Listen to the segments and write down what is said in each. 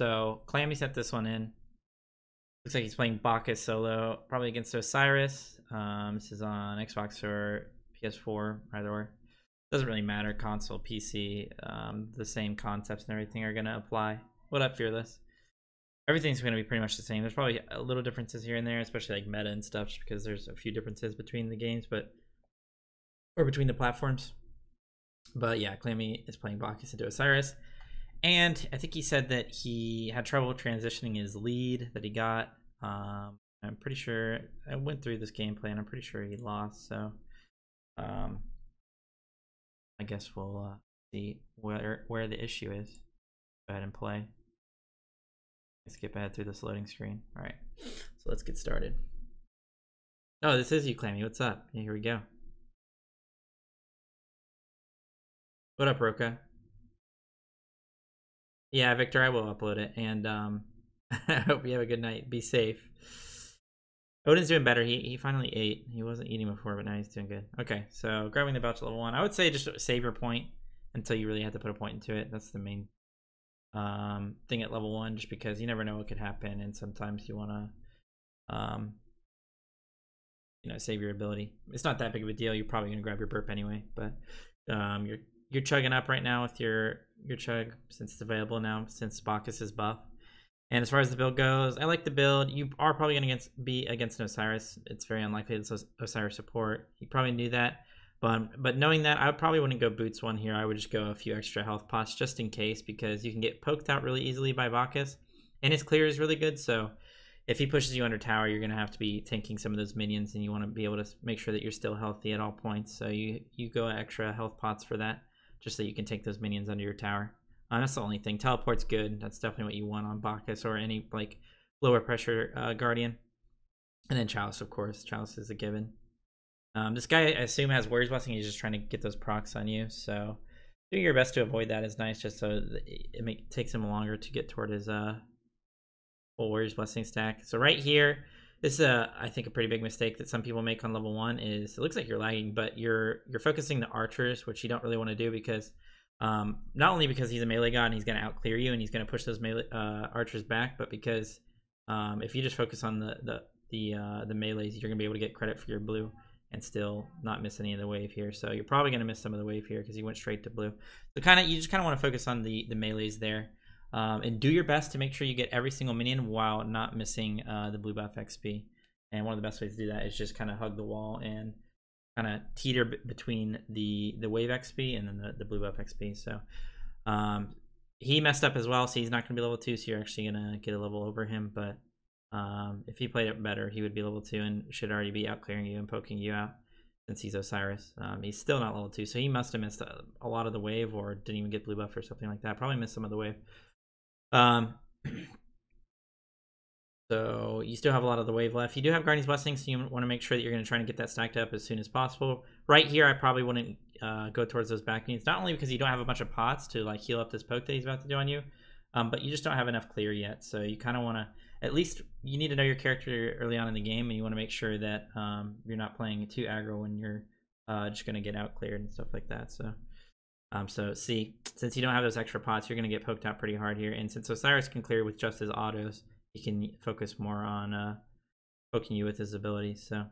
So Clammy sent this one in. Looks like he's playing Bacchus solo, probably against Osiris. This is on Xbox or PS4, either or. Doesn't really matter, console, PC. The same concepts and everything are gonna apply. What up, Fearless? Everything's gonna be pretty much the same. There's probably a little differences here and there, especially like meta and stuff, just because there's a few differences between the games, or between the platforms. But yeah, Clammy is playing Bacchus into Osiris. And I think he said that he had trouble transitioning his lead that he got. I'm pretty sure I went through this gameplay and I'm pretty sure he lost. So I guess we'll see where the issue is. Go ahead and play. Skip ahead through this loading screen. All right, so let's get started. Oh, this is you, Clammy. What's up? Here we go. What up, Roka? Yeah, Victor, I will upload it, and I hope you have a good night. Be safe. Odin's doing better. He finally ate. He wasn't eating before, but now he's doing good. Okay, so grabbing the belt to level 1. I would say just save your point until you really have to put a point into it. That's the main thing at level 1, just because you never know what could happen, and sometimes you want to save your ability. It's not that big of a deal. You're probably gonna grab your burp anyway, but you're chugging up right now with your chug since it's available now, since Bacchus is buff. And as far as the build goes, I like the build. You are probably going to be against an Osiris. It's very unlikely it's Osiris support. You probably knew that. But knowing that, I probably wouldn't go boots 1 here. I would just go a few extra health pots just in case, because you can get poked out really easily by Bacchus. And his clear is really good, so if he pushes you under tower, you're going to have to be tanking some of those minions, and you want to be able to make sure that you're still healthy at all points. So you go extra health pots for that, just so you can take those minions under your tower. That's the only thing. Teleport's good. That's definitely what you want on Bacchus or any like lower pressure Guardian. And then Chalice, of course. Chalice is a given. This guy, I assume, has Warrior's Blessing. He's just trying to get those procs on you. So doing your best to avoid that is nice, just so it takes him longer to get toward his full Warrior's Blessing stack. So right here, this is I think a pretty big mistake that some people make on level 1 is it looks like you're lagging, but you're focusing the archers, which you don't really want to do, because not only because he's a melee god and he's going to out clear you and he's going to push those melee archers back, but because if you just focus on the melees, you're going to be able to get credit for your blue and still not miss any of the wave here. So you're probably going to miss some of the wave here because he went straight to blue. So you just kind of want to focus on the melees there, and do your best to make sure you get every single minion while not missing the blue buff XP. And one of the best ways to do that is just kind of hug the wall and kind of teeter between the wave XP and then the blue buff XP. So he messed up as well, so he's not going to be level 2, so you're actually going to get a level over him. But if he played it better, he would be level 2 and should already be out clearing you and poking you out since he's Osiris. He's still not level 2, so he must have missed a lot of the wave, or didn't even get blue buff or something like that. Probably missed some of the wave. So you still have a lot of the wave left. You do have Guardian's Blessing, so you want to make sure that you're going to try and get that stacked up as soon as possible. Right here, I probably wouldn't go towards those back minions, not only because you don't have a bunch of pots to like heal up this poke that he's about to do on you, but you just don't have enough clear yet. So you kind of want to, at least you need to know your character early on in the game, and you want to make sure that you're not playing too aggro when you're just going to get out cleared and stuff like that. So see, since you don't have those extra pots, you're going to get poked out pretty hard here. And since Osiris can clear with just his autos, he can focus more on poking you with his abilities. So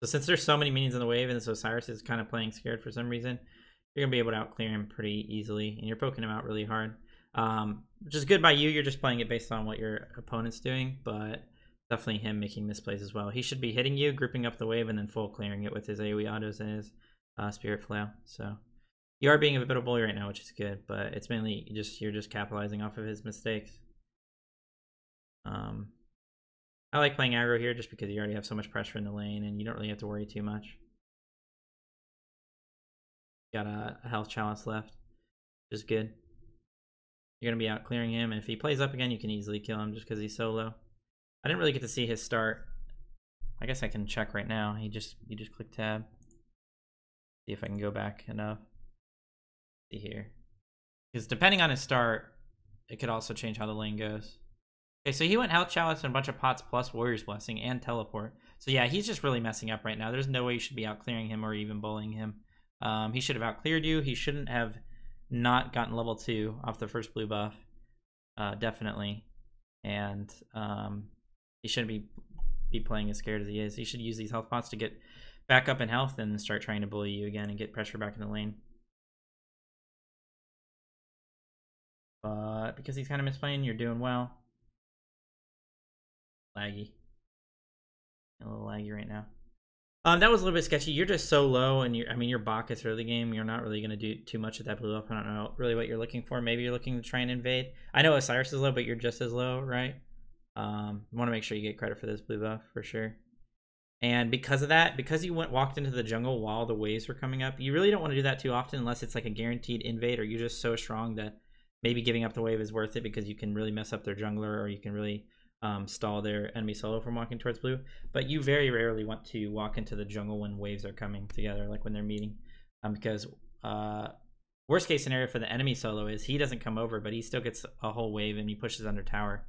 since there's so many minions in the wave, and so Osiris is kind of playing scared for some reason, you're going to be able to outclear him pretty easily, and you're poking him out really hard. Which is good by you. You're just playing it based on what your opponent's doing, but definitely him making misplays as well. He should be hitting you, grouping up the wave, and then full clearing it with his AoE autos and his Spirit Flail. So you are being a bit of a bully right now, which is good, but it's mainly you're just capitalizing off of his mistakes. I like playing aggro here just because you already have so much pressure in the lane and you don't really have to worry too much. Got a health chalice left, which is good. You're going to be out clearing him, and if he plays up again, you can easily kill him just because he's so low. I didn't really get to see his start. I guess I can check right now. You just click tab. See if I can go back enough. See here. Because depending on his start, it could also change how the lane goes. Okay, so he went Health Chalice and a bunch of pots plus Warrior's Blessing and Teleport. So yeah, he's just really messing up right now. There's no way you should be out clearing him or even bullying him. He should have out cleared you. He shouldn't have not gotten level 2 off the first blue buff. definitely. And he shouldn't be playing as scared as he is. He should use these health pots to get back up in health and start trying to bully you again and get pressure back in the lane. But because he's kind of misplaying, you're doing well. Laggy. A little laggy right now. That was a little bit sketchy. You're just so low, and you're Bacchus early game. You're not really going to do too much at that blue buff. I don't know really what you're looking for. Maybe you're looking to try and invade. I know Osiris is low, but you're just as low, right? Want to make sure you get credit for this blue buff for sure. And because of that, because you walked into the jungle while the waves were coming up, you really don't want to do that too often unless it's like a guaranteed invade or you're just so strong that maybe giving up the wave is worth it because you can really mess up their jungler or you can really stall their enemy solo from walking towards blue. But you very rarely want to walk into the jungle when waves are coming together, like when they're meeting, because worst case scenario for the enemy solo is he doesn't come over, but he still gets a whole wave and he pushes under tower.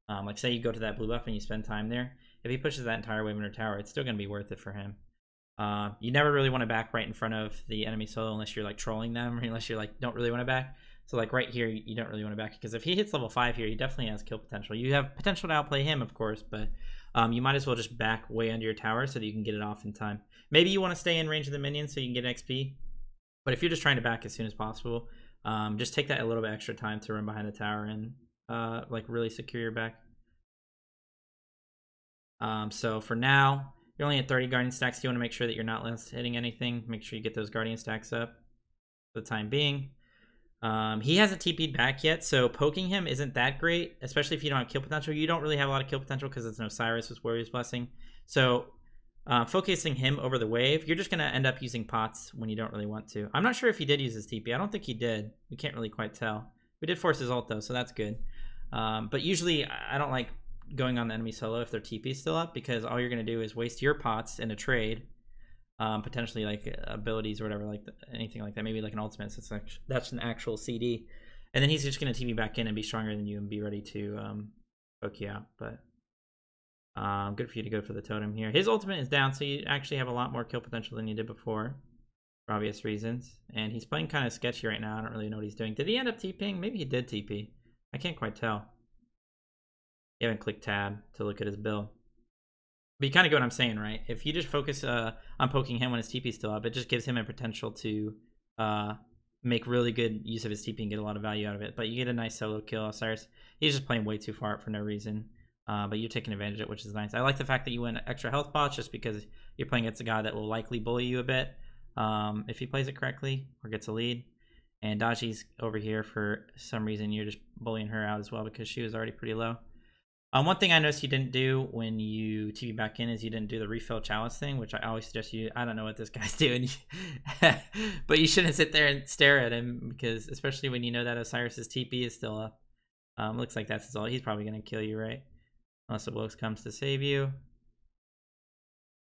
Like say you go to that blue buff and you spend time there. If he pushes that entire wave under tower, it's still going to be worth it for him. You never really want to back right in front of the enemy solo unless you're like trolling them or unless you're like don't really want to back. So like right here, you don't really want to back because if he hits level 5 here, he definitely has kill potential. You have potential to outplay him, of course, but you might as well just back way under your tower so that you can get it off in time. Maybe you want to stay in range of the minions so you can get XP. But if you're just trying to back as soon as possible, just take that a little bit extra time to run behind the tower and like really secure your back. So for now, you're only at 30 guardian stacks. You want to make sure that you're not hitting anything. Make sure you get those guardian stacks up for the time being. He hasn't TP'd back yet, so poking him isn't that great, especially if you don't have kill potential. You don't really have a lot of kill potential because it's no Cyrus with Warrior's Blessing. So focusing him over the wave, you're just going to end up using pots when you don't really want to. I'm not sure if he did use his TP. I don't think he did. We can't really quite tell. We did force his ult, though, so that's good. But usually, I don't like going on the enemy solo if their TP is still up because all you're going to do is waste your pots in a trade. Potentially like abilities or whatever, like anything like that, maybe like an ultimate, so that's an actual CD, and then he's just going to TP back in and be stronger than you and be ready to poke you out. But good for you to go for the totem here. His ultimate is down, so you actually have a lot more kill potential than you did before for obvious reasons, and he's playing kind of sketchy right now. I don't really know what he's doing. Did he end up TPing? Maybe he did TP. I can't quite tell. You haven't clicked tab to look at his build. But you kind of get what I'm saying, right? If you just focus on poking him when his TP's still up, it just gives him a potential to make really good use of his TP and get a lot of value out of it. But you get a nice solo kill. Osiris, he's just playing way too far for no reason. But you're taking advantage of it, which is nice. I like the fact that you win extra health pots just because you're playing against a guy that will likely bully you a bit if he plays it correctly or gets a lead. And Daji's over here for some reason. You're just bullying her out as well because she was already pretty low. One thing I noticed you didn't do when you TP back in is you didn't do the refill chalice thing, which I always suggest you. I don't know what this guy's doing, but you shouldn't sit there and stare at him because, especially when you know that Osiris's TP is still up. Looks like that's all. He's probably going to kill you, right? Unless the Wilkes comes to save you.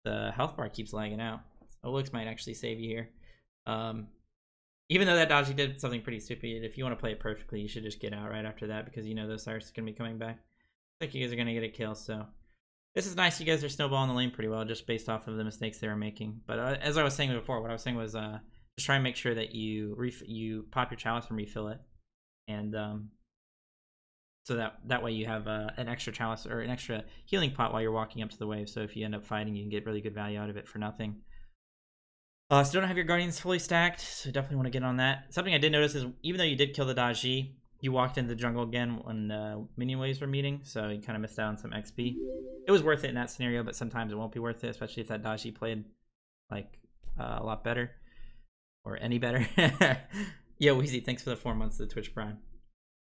The health bar keeps lagging out. So Wilkes might actually save you here. Even though that Dodgy did something pretty stupid, if you want to play it perfectly, you should just get out right after that because you know the Osiris is going to be coming back. I think you guys are going to get a kill, so this is nice. You guys are snowballing the lane pretty well just based off of the mistakes they were making. But as I was saying before, what I was saying was just try and make sure that you pop your chalice and refill it. And so that way you have an extra chalice or an extra healing pot while you're walking up to the wave. So if you end up fighting, you can get really good value out of it for nothing. So don't have your guardians fully stacked, so definitely want to get on that. Something I did notice is even though you did kill the Daji, you walked into the jungle again when minion waves were meeting, so you kind of missed out on some XP. It was worth it in that scenario, but sometimes it won't be worth it, especially if that Daji played like a lot better or any better. Yo, Weezy, thanks for the 4 months of the Twitch Prime.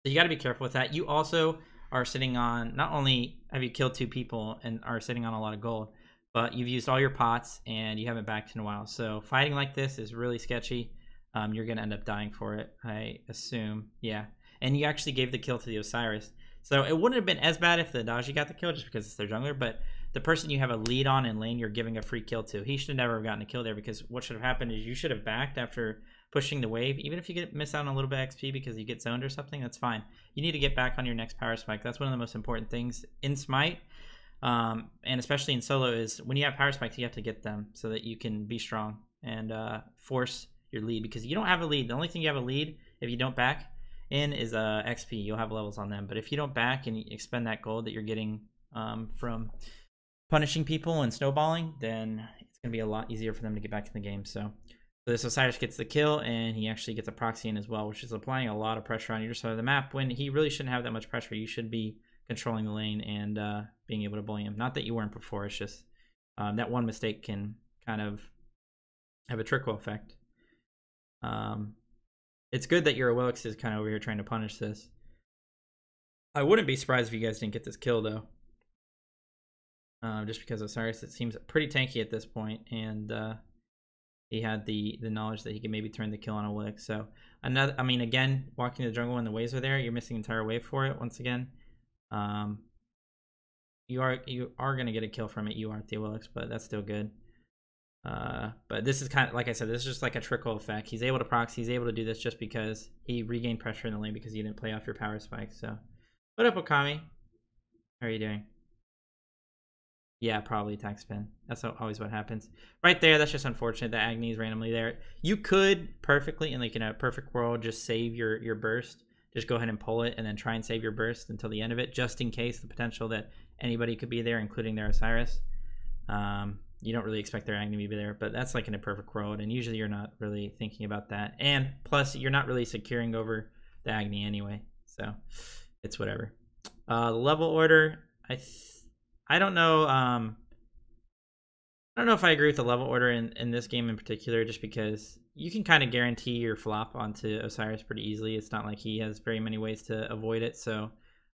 So you got to be careful with that. You also are sitting on, not only have you killed 2 people and are sitting on a lot of gold, but you've used all your pots and you haven't backed in a while. So fighting like this is really sketchy. You're going to end up dying for it, I assume. Yeah. And you actually gave the kill to the Osiris. So it wouldn't have been as bad if the Daji got the kill just because it's their jungler, but the person you have a lead on in lane, you're giving a free kill to. He should never have gotten a kill there because what should have happened is you should have backed after pushing the wave. Even if you miss out on a little bit of XP because you get zoned or something, that's fine. You need to get back on your next power spike. That's one of the most important things in Smite, and especially in solo, is when you have power spikes, you have to get them so that you can be strong and force your lead because you don't have a lead. The only thing you have a lead if you don't back in is XP. You'll have levels on them, but if you don't back and you expend that gold that you're getting from punishing people and snowballing, then it's gonna be a lot easier for them to get back in the game. So this Osiris gets the kill, and he actually gets a proxy in as well, which is applying a lot of pressure on your side of the map when he really shouldn't have that much pressure. You should be controlling the lane and being able to bully him. Not that you weren't before, it's just that one mistake can kind of have a trickle effect. It's good that your Wilix is kind of over here trying to punish this. I wouldn't be surprised if you guys didn't get this kill, though. Just because Osiris, it seems pretty tanky at this point, and he had the knowledge that he could maybe turn the kill on a Wilix. So another, I mean, again, walking the jungle when the waves are there, you're missing an entire wave for it. Once again, you are gonna get a kill from it. You aren't the Wilix, but that's still good. But this is kind of, like I said, this is just like a trickle effect. He's able to proxy, he's able to do this just because he regained pressure in the lane because you didn't play off your power spike. So, what up, Okami? How are you doing? Yeah, probably attack spin. That's always what happens. Right there, that's just unfortunate that Agni is randomly there. You could perfectly, in like in a perfect world, just save your burst. Just go ahead and pull it and then try and save your burst until the end of it, just in case the potential that anybody could be there, including their Osiris. You don't really expect their Agni to be there, but that's like in a perfect world, and usually you're not really thinking about that. And plus, you're not really securing over the Agni anyway, so it's whatever. The level order, I don't know. I don't know if I agree with the level order in this game in particular, just because you can kind of guarantee your flop onto Osiris pretty easily. It's not like he has very many ways to avoid it, so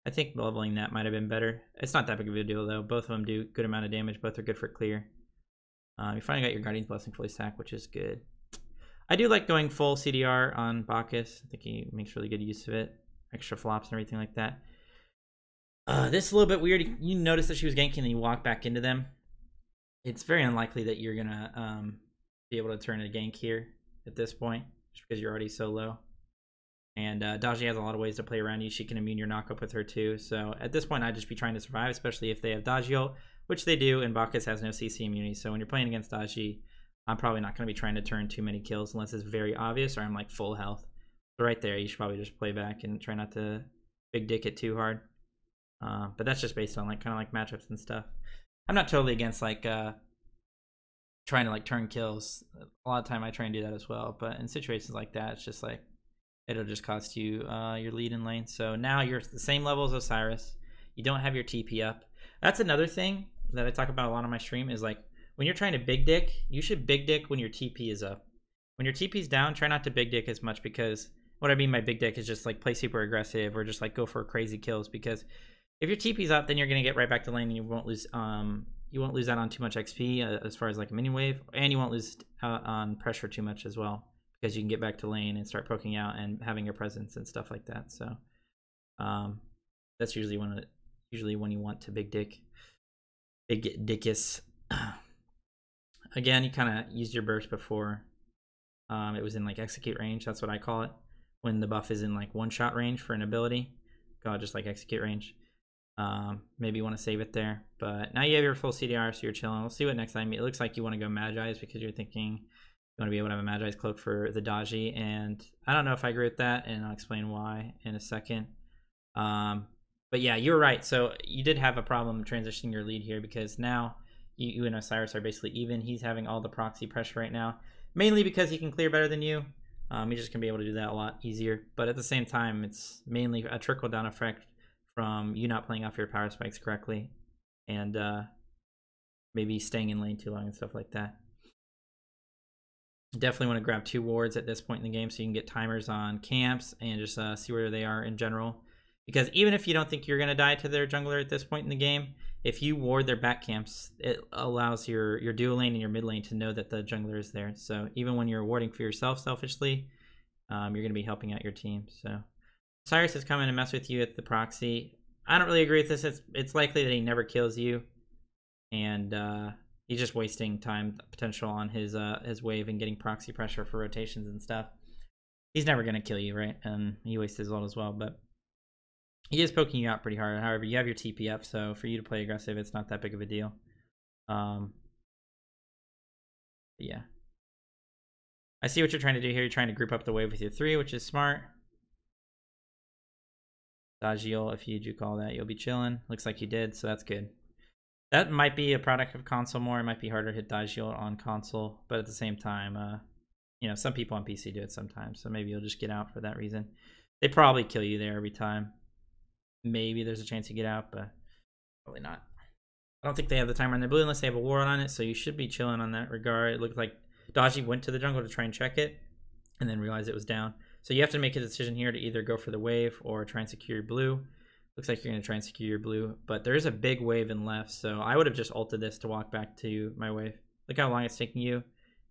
I think leveling that might have been better. It's not that big of a deal, though. Both of them do good amount of damage. Both are good for clear. You finally got your Guardian's Blessing fully stacked, which is good. I do like going full CDR on Bacchus. I think he makes really good use of it. Extra flops and everything like that. This is a little bit weird. You notice that she was ganking and you walk back into them. It's very unlikely that you're going to be able to turn a gank here at this point, just because you're already so low. And Daji has a lot of ways to play around you. She can immune your knockup with her too. So at this point, I'd just be trying to survive, especially if they have Daji ult, which they do, and Bacchus has no CC immunity. So when you're playing against Daji, I'm probably not going to be trying to turn too many kills unless it's very obvious or I'm like full health. So right there, you should probably just play back and try not to big dick it too hard. But that's just based on like kind of like matchups and stuff. I'm not totally against like trying to like turn kills. A lot of time I try and do that as well. But in situations like that, it's just like it'll just cost you your lead in lane. So now you're the same level as Osiris. You don't have your TP up. That's another thing that I talk about a lot on my stream is like when you're trying to big dick, you should big dick when your TP is up. When your TP is down, try not to big dick as much, because what I mean by big dick is just like play super aggressive or just like go for crazy kills, because if your TP's up, then you're gonna get right back to lane and you won't lose out on too much XP as far as like a mini wave, and you won't lose out on pressure too much as well, because you can get back to lane and start poking out and having your presence and stuff like that. So that's usually when you want to big dickus. Again, you kind of used your burst before it was in like execute range. That's what I call it, when the buff is in like one shot range for an ability. Go just like execute range. Maybe you want to save it there, but now you have your full CDR, so you're chilling. We'll see what next time. It looks like you want to go Magi's because you're thinking you want to be able to have a Magi's cloak for the Daji, and I don't know if I agree with that, and I'll explain why in a second. But yeah, you're right. So you did have a problem transitioning your lead here, because now you and Osiris are basically even. He's having all the proxy pressure right now, mainly because he can clear better than you. He's just gonna be able to do that a lot easier. But at the same time, it's mainly a trickle down effect from you not playing off your power spikes correctly, and maybe staying in lane too long and stuff like that. Definitely want to grab 2 wards at this point in the game so you can get timers on camps and just see where they are in general. Because even if you don't think you're going to die to their jungler at this point in the game, if you ward their back camps, it allows your dual lane and your mid lane to know that the jungler is there. So even when you're warding for yourself selfishly, you're going to be helping out your team. So Cyrus is coming to mess with you at the proxy. I don't really agree with this. It's likely that he never kills you, and he's just wasting time potential on his wave and getting proxy pressure for rotations and stuff. He's never going to kill you, right? And he wastes his ult as well, but he is poking you out pretty hard. However, you have your TP up, so for you to play aggressive, it's not that big of a deal. Yeah. I see what you're trying to do here. You're trying to group up the wave with your 3, which is smart. Dagiel, if you do call that, you'll be chilling. Looks like you did, so that's good. That might be a product of console more. It might be harder to hit Dagiel on console, but at the same time, you know, some people on PC do it sometimes, so maybe you'll just get out for that reason. They probably kill you there every time. Maybe there's a chance you get out, but probably not. I don't think they have the timer on their blue unless they have a ward on it, so you should be chilling on that regard. It looked like Daji went to the jungle to try and check it, and then realized it was down. So you have to make a decision here to either go for the wave or try and secure your blue. Looks like you're going to try and secure your blue, but there is a big wave in left, so I would have just ulted this to walk back to my wave. Look how long it's taking you,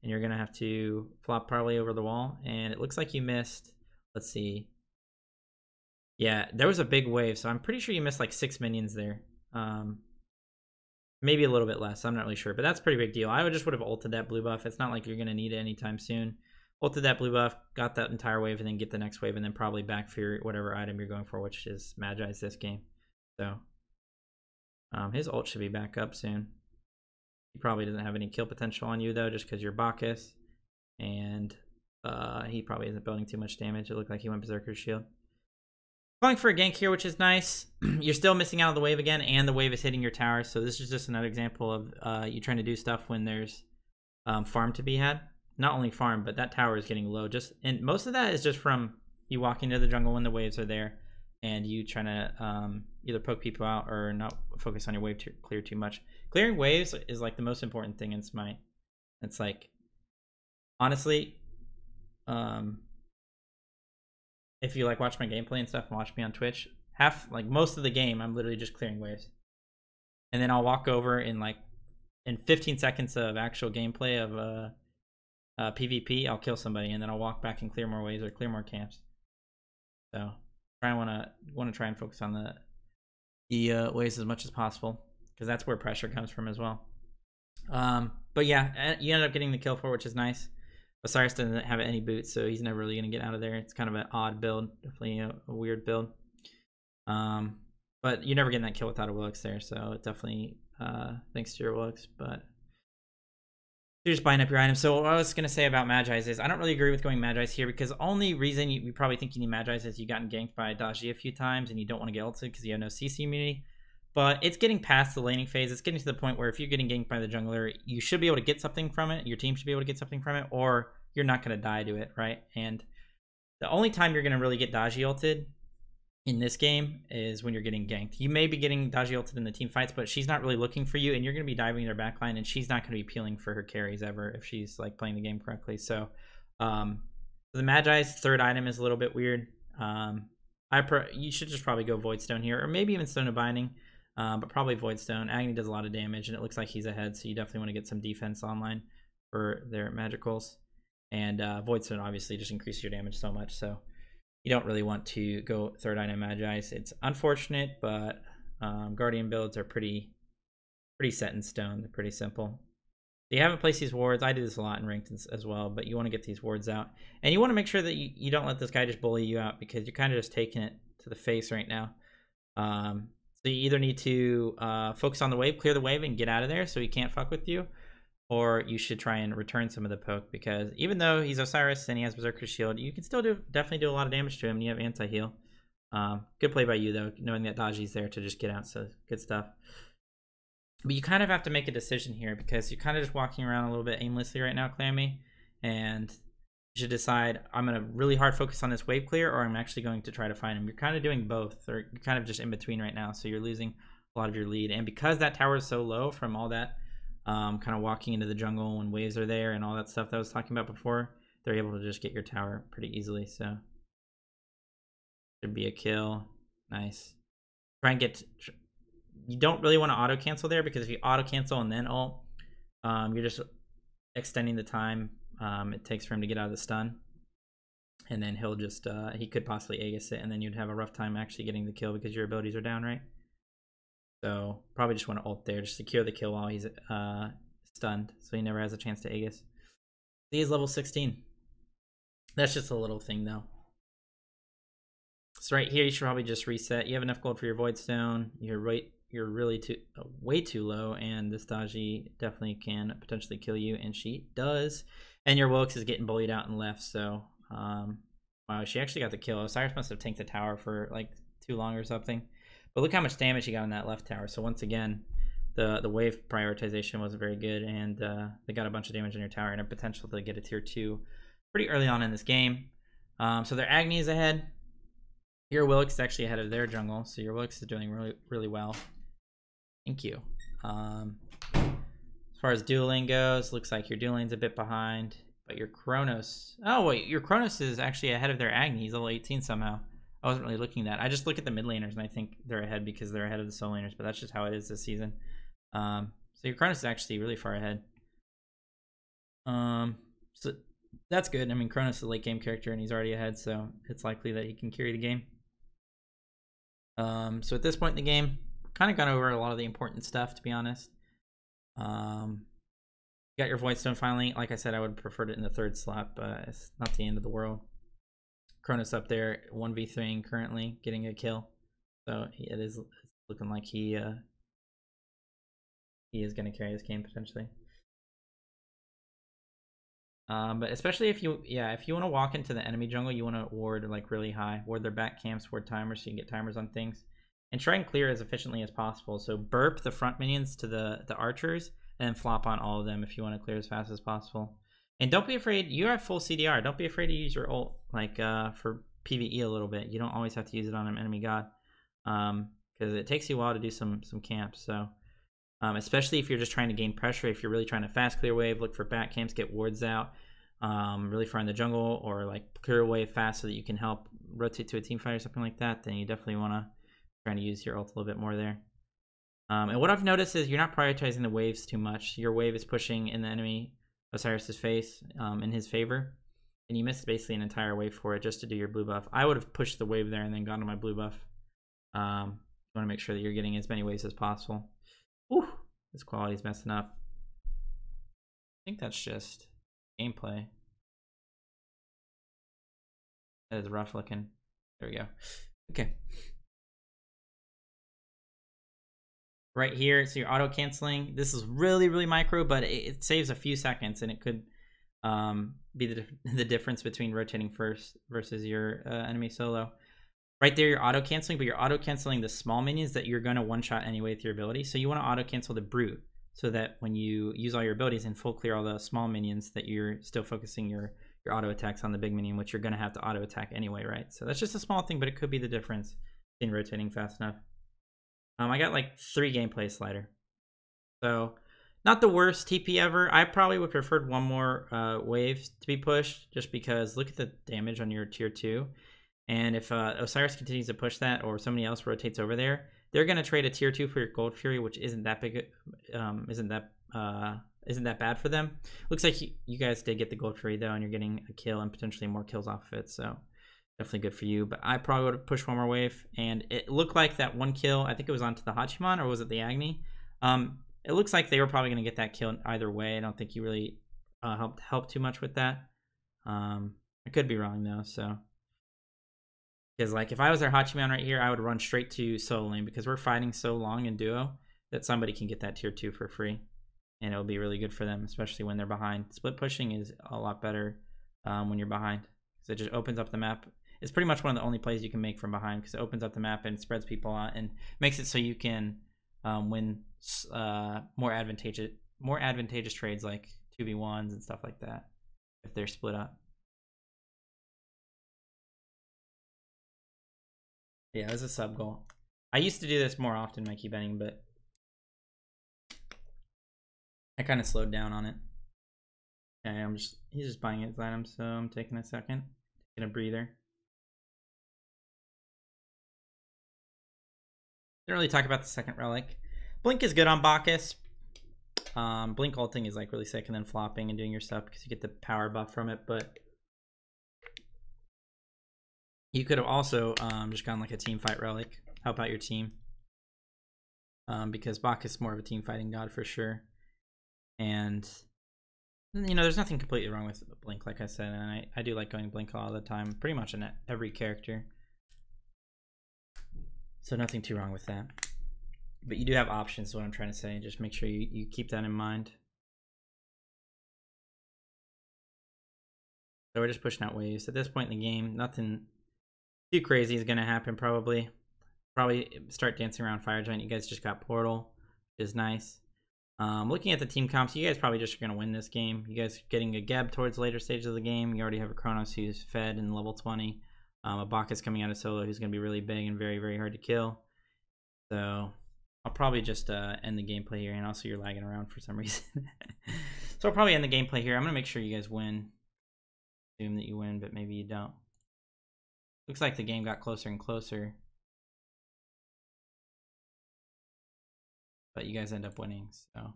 and you're going to have to flop probably over the wall, and it looks like you missed, let's see. Yeah, there was a big wave, so I'm pretty sure you missed like 6 minions there. Maybe a little bit less, I'm not really sure, but that's a pretty big deal. I would have ulted that blue buff. It's not like you're going to need it anytime soon. Ulted that blue buff, got that entire wave, and then get the next wave, and then probably back for your whatever item you're going for, which is Magi's this game. So his ult should be back up soon. He probably doesn't have any kill potential on you though, just because you're Bacchus, and he probably isn't building too much damage. It looked like he went Berserker's Shield. Going for a gank here, which is nice. You're still missing out on the wave again, and the wave is hitting your tower. So this is just another example of you trying to do stuff when there's farm to be had. Not only farm, but that tower is getting low. And most of that is just from you walking into the jungle when the waves are there, and you trying to either poke people out or not focus on your wave to clear too much. Clearing waves is like the most important thing in Smite. It's like, honestly, if you like watch my gameplay and stuff and watch me on Twitch, most of the game I'm literally just clearing waves, and then I'll walk over in 15 seconds of actual gameplay of PvP, I'll kill somebody, and then I'll walk back and clear more waves or clear more camps. So I want to try and focus on the waves as much as possible, because that's where pressure comes from as well. But yeah, you end up getting the kill for, which is nice. Osiris doesn't have any boots, so he's never really going to get out of there. It's kind of an odd build, definitely a weird build. But you're never getting that kill without a Willix there, so it definitely thanks to your Willix. But you're just buying up your items. So what I was going to say about Magi's is I don't really agree with going Magi's here, because the only reason you probably think you need Magi's is you've gotten ganked by Daji a few times and you don't want to get ulted because you have no CC immunity. But it's getting past the laning phase. It's getting to the point where if you're getting ganked by the jungler, you should be able to get something from it. Your team should be able to get something from it, or you're not going to die to it, right? And the only time you're going to really get Daji ulted in this game is when you're getting ganked. You may be getting Daji ulted in the team fights, but she's not really looking for you, and you're going to be diving their backline, and she's not going to be peeling for her carries ever if she's like playing the game correctly. So the Magi's third item is a little bit weird. You should just probably go Voidstone here, or maybe even Stone of Binding. But probably Voidstone. Agni does a lot of damage, and it looks like he's ahead, so you definitely want to get some defense online for their magicals. And Voidstone obviously just increases your damage so much, so you don't really want to go third item Magi's. It's unfortunate, but Guardian builds are pretty set in stone. They're pretty simple. You haven't placed these wards. I do this a lot in ranked as well, but you want to get these wards out. And you want to make sure that you don't let this guy just bully you out, because you're kind of just taking it to the face right now. So you either need to focus on the wave, clear the wave, and get out of there so he can't fuck with you, or you should try and return some of the poke, because even though he's Osiris and he has Berserker's Shield, you can still definitely do a lot of damage to him, and you have anti-heal. Good play by you, though, knowing that Daji's there to just get out, so good stuff. But you kind of have to make a decision here, because you're kind of just walking around a little bit aimlessly right now, Clammy, and you should decide, I'm going to really hard focus on this wave clear, or I'm actually going to try to find him. You're kind of doing both, or you're kind of just in between right now, so you're losing a lot of your lead. And because that tower is so low from all that kind of walking into the jungle when waves are there and all that stuff that I was talking about before, they're able to just get your tower pretty easily. So should be a kill. Nice. Try and get... You don't really want to auto cancel there, because if you auto cancel and then ult, you're just extending the time it takes for him to get out of the stun, and then he'll just he could possibly Aegis it, and then you'd have a rough time actually getting the kill because your abilities are down, right? So probably just want to ult there, just secure the kill while he's stunned, so he never has a chance to Aegis. He is level 16. That's just a little thing though. So right here you should probably just reset. You have enough gold for your Voidstone. You're really way too low, and this Daji definitely can potentially kill you, and she does. And your Wilkes is getting bullied out and left, so wow, she actually got the kill. Osiris must have tanked the tower for like too long or something. But look how much damage he got on that left tower. So once again, the wave prioritization wasn't very good, and they got a bunch of damage on your tower and a potential to get a tier 2 pretty early on in this game. So their Agni is ahead. Your Wilkes is actually ahead of their jungle, so your Wilkes is doing really, really well. Thank you. As far as dueling goes, looks like your dueling's a bit behind, but your Kronos... Oh, wait, your Kronos is actually ahead of their Agni. He's level 18 somehow. I wasn't really looking at that. I just look at the mid laners, and I think they're ahead because they're ahead of the solo laners, but that's just how it is this season. So your Kronos is actually really far ahead. So that's good. I mean, Kronos is a late game character, and he's already ahead, so it's likely that he can carry the game. So at this point in the game, kind of gone over a lot of the important stuff, to be honest. Got your Void Stone finally. Like I said, I would have preferred it in the 3rd slot, but it's not the end of the world. Kronos up there, 1v3ing currently, getting a kill. So it is looking like he is going to carry this game potentially. But especially if you want to walk into the enemy jungle, you want to ward like really high, ward their back camps, ward timers, so you can get timers on things, and try and clear as efficiently as possible. So burp the front minions to the archers, and then flop on all of them if you want to clear as fast as possible. And don't be afraid. You have full CDR. Don't be afraid to use your ult like for PvE a little bit. You don't always have to use it on an enemy god, because it takes you a while to do some camps. So. Especially if you're just trying to gain pressure, if you're really trying to fast clear wave, look for back camps, get wards out, really far in the jungle, or like clear wave fast so that you can help rotate to a team fight or something like that, then you definitely want to try to use your ult a little bit more there. And what I've noticed is you're not prioritizing the waves too much. Your wave is pushing in the enemy Osiris's face in his favor, and you missed basically an entire wave for it just to do your blue buff. I would have pushed the wave there and then gone to my blue buff. You want to make sure that you're getting as many waves as possible. Whew, this quality's messing up. I think that's just gameplay. That is rough looking. There we go. Okay. Right here, so you're auto canceling. This is really, really micro, but it saves a few seconds, and it could be the difference between rotating first versus your enemy solo. Right there, you're auto canceling, but you're auto canceling the small minions that you're going to one shot anyway with your ability. So you want to auto cancel the brute so that when you use all your abilities and full clear all the small minions, that you're still focusing your auto attacks on the big minion, which you're going to have to auto attack anyway, right? So that's just a small thing, but it could be the difference in rotating fast enough. I got like 3 gameplay slider, so not the worst TP ever. I probably would have preferred one more wave to be pushed, just because look at the damage on your tier 2. And if Osiris continues to push that, or somebody else rotates over there, they're going to trade a tier 2 for your Gold Fury, which isn't that big, isn't that bad for them. Looks like you guys did get the Gold Fury though, and you're getting a kill and potentially more kills off of it. So definitely good for you. But I probably would have pushed one more wave, and it looked like that one kill. I think it was onto the Hachiman, or was it the Agni? It looks like they were probably going to get that kill either way. I don't think you really helped too much with that. I could be wrong though, so. Because like if I was their Hachiman right here, I would run straight to solo lane, because we're fighting so long in duo that somebody can get that tier 2 for free, and it'll be really good for them, especially when they're behind. Split pushing is a lot better when you're behind, because it just opens up the map. It's pretty much one of the only plays you can make from behind, because it opens up the map and spreads people out and makes it so you can win more advantageous trades like 2v1s and stuff like that if they're split up. Yeah, it was a sub goal. I used to do this more often, Mikey Benning, but I kind of slowed down on it. Okay, he's just buying his items, so I'm taking a second, taking a breather. Didn't really talk about the second relic. Blink is good on Bacchus. Blink ulting is like really sick, and then flopping and doing your stuff because you get the power buff from it, but you could have also just gone like a team fight relic, help out your team, because Bacchus is more of a team fighting god for sure. And you know, there's nothing completely wrong with Blink, like I said, and I do like going Blink all the time, pretty much in every character. So nothing too wrong with that. But you do have options, is what I'm trying to say. Just make sure you keep that in mind. So we're just pushing out waves. At this point in the game, nothing too crazy is going to happen probably. Probably start dancing around Fire Giant. You guys just got Portal, which is nice. Looking at the team comps, you guys probably just are going to win this game. You guys getting a Geb towards the later stages of the game. You already have a Kronos who's fed in level 20. A Bacchus coming out of solo who's going to be really big and very, very hard to kill. So I'll probably just end the gameplay here. And also you're lagging around for some reason. So I'll probably end the gameplay here. I'm going to make sure you guys win. Assume that you win, but maybe you don't. Looks like the game got closer and closer. But you guys end up winning, so I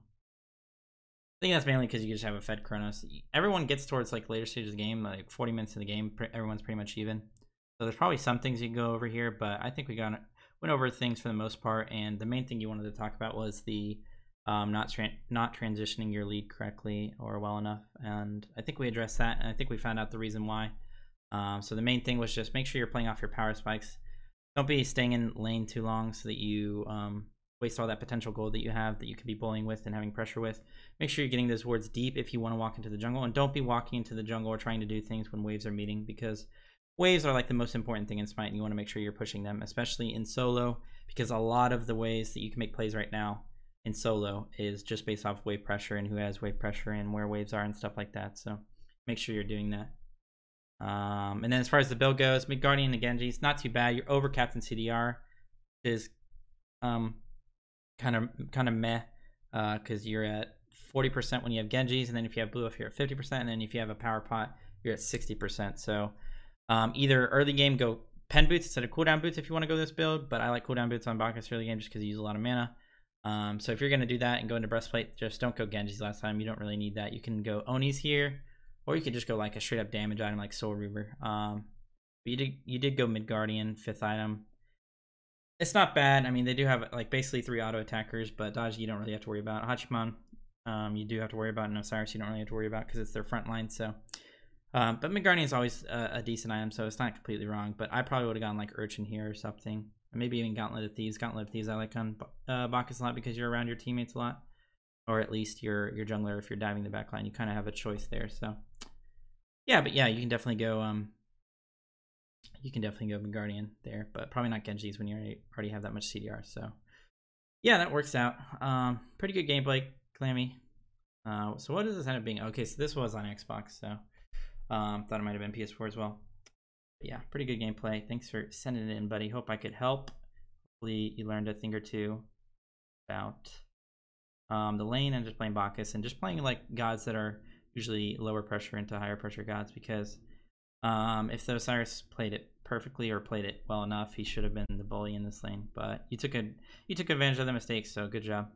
think that's mainly because you just have a fed Kronos. Everyone gets towards like later stages of the game, like 40 minutes in the game, everyone's pretty much even. So there's probably some things you can go over here, but I think we went over things for the most part. And the main thing you wanted to talk about was the not transitioning your lead correctly or well enough. And I think we addressed that, and I think we found out the reason why. So the main thing was just make sure you're playing off your power spikes. Don't be staying in lane too long so that you waste all that potential gold that you have that you could be bullying with and having pressure with. Make sure you're getting those wards deep if you want to walk into the jungle, and don't be walking into the jungle or trying to do things when waves are meeting, because waves are like the most important thing in Smite, and you want to make sure you're pushing them, especially in solo, because a lot of the ways that you can make plays right now in solo is just based off wave pressure and who has wave pressure and where waves are and stuff like that. So make sure you're doing that. And then as far as the build goes, Midgardian and Genji, it's not too bad. You're over Captain CDR, is kind of meh, because you're at 40% when you have Genjis, and then if you have blue buff, you're at 50%, and then if you have a power pot, you're at 60%. So either early game go pen boots instead of cooldown boots if you want to go this build, but I like cooldown boots on Bacchus early game just because you use a lot of mana. So if you're going to do that and go into breastplate, just don't go Genjis last time. You don't really need that. You can go Onis here, or you could just go like a straight up damage item like Soul Reaver. But you did go Midgardian, 5th item. It's not bad. I mean, they do have like basically 3 auto attackers, but Dodge you don't really have to worry about. Hachiman, you do have to worry about, and Osiris you don't really have to worry about because it's their front line. So, but Midgardian is always a decent item, so it's not completely wrong. But I probably would have gone like Urchin here or something, or maybe even Gauntlet of Thieves. Gauntlet of Thieves I like on Bacchus a lot because you're around your teammates a lot, or at least your jungler if you're diving the backline. You kind of have a choice there. So, yeah, but yeah, you can definitely go. You can definitely go Midgardian there, but probably not Genji's when you already have that much CDR. So yeah, that works out. Pretty good gameplay, Clammy. So what does this end up being? Okay, so this was on Xbox, so thought it might have been PS4 as well. But yeah, pretty good gameplay. Thanks for sending it in, buddy. Hope I could help. Hopefully you learned a thing or two about the lane and just playing Bacchus and just playing like gods that are usually lower pressure into higher pressure gods, because if the Osiris played it perfectly or played it well enough, he should have been the bully in this lane. But you took advantage of the mistakes, so good job.